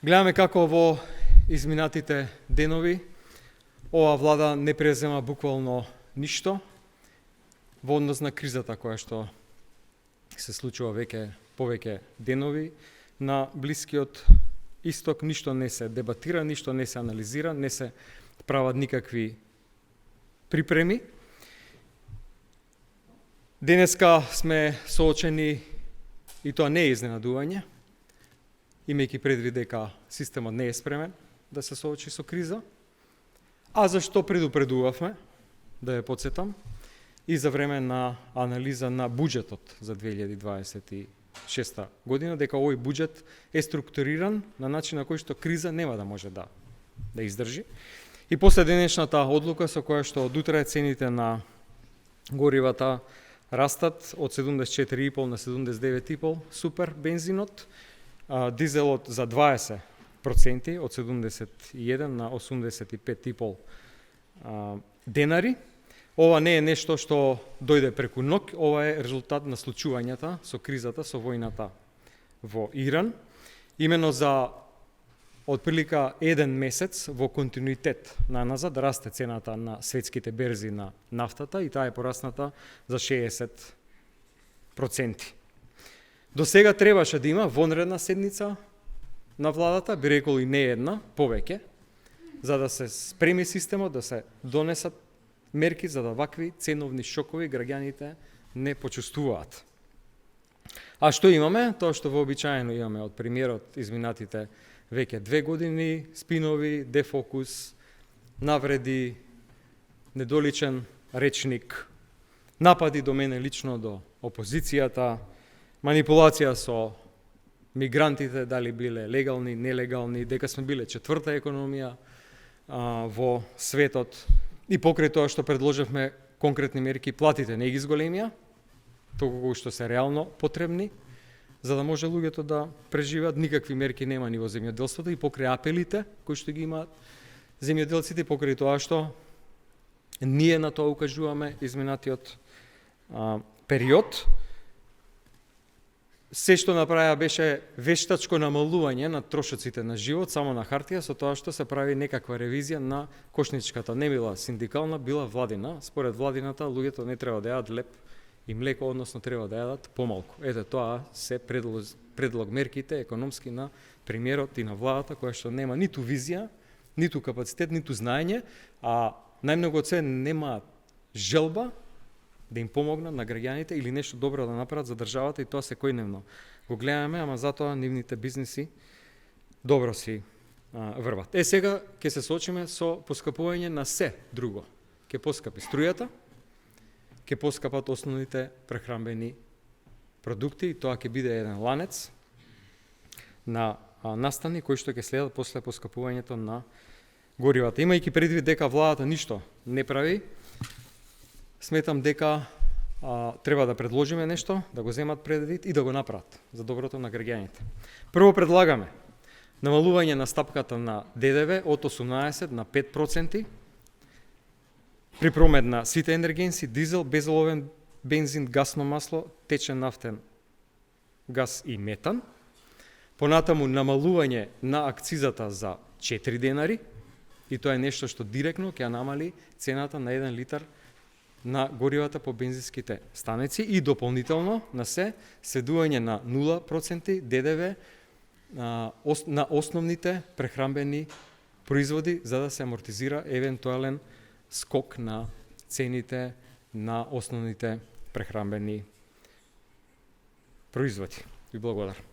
Гледаме како во изминатите денови ова влада не презема буквално ништо во однос на кризата која што се случува повеќе денови на Блискиот Исток. Ништо не се дебатира, ништо не се анализира, не се прават никакви припреми. Денеска сме соочени, и тоа не е изненадување, имајќи предвид дека системот не е спремен да се соочи со криза. А зашто предупредувавме, да ја потсетам, и за време на анализа на буџетот за 2026 година, дека овој буџет е структуриран на начин на кој што криза нема да може да издржи. И после денешната одлука со која што од утре цените на горивата растат од 74,5 на 79,5, супер бензинот, дизелот за 20% од 71 на 85,5 денари. Ова не е нешто што дојде преку ноќ, ова е резултат на случувањата со кризата, со војната во Иран. Имено за отприлика еден месец во континуитет наназад расте цената на светските берзи на нафтата и таа е порасната за 60%. До сега требаше да има вонредна седница на владата, би рекол и не една, повеќе, за да се спреми системот, да се донесат мерки за да вакви ценовни шокови граѓаните не почувствуваат. А што имаме? Тоа што вообичаено имаме од премиерот изминатите веќе 2 години, спинови, дефокус, навреди, недоличен речник, напади до мене лично, до опозицијата, манипулација со мигрантите, дали биле легални, нелегални, дека сме биле четврта економија во светот. И покрај тоа што предложевме конкретни мерки, платите не ги зголемија, толку што се реално потребни, за да може луѓето да преживеат. Никакви мерки нема ни во земјоделството и покрај апелите кои што ги имаат земјоделците, покрај тоа што ние на тоа укажуваме изминатиот период. Се што направија беше вештачко намалување на трошоците на живот само на хартија, со тоа што се прави некаква ревизија на кошничката. Не била синдикална, била владина. Според владината, луѓето не треба да јадат леп и млеко, односно треба да јадат помалку. Ете тоа се предлог мерките економски на премиерот и на владата, која што нема ниту визија, ниту капацитет, ниту знаење, а најмногу од се нема желба да им помогнат на граѓаните или нешто добро да направат за државата, и тоа секојдневно го гледаме, ама затоа нивните бизниси добро си врват. Сега ќе се соочиме со поскапување на се друго. Ќе поскапи струјата, ќе поскапат основните прехранбени продукти и тоа ќе биде еден ланец на настани кои што ќе следат после поскапувањето на горивата. Имајќи предвид дека владата ништо не прави, сметам дека треба да предложиме нешто, да го земат предвид и да го направат за доброто на граѓаните. Прво предлагаме намалување на стапката на ДДВ од 18 на 5% при промет на сите енергенси, дизел, безоловен бензин, гасно масло, течен нафтен газ и метан. Понатаму намалување на акцизата за 4 денари, и тоа е нешто што директно ќе намали цената на 1 литар на горивата по бензинските станици и дополнително на се следување на 0% ДДВ на основните прехранбени производи, за да се амортизира евентуален скок на цените на основните прехранбени производи. Ви благодарам.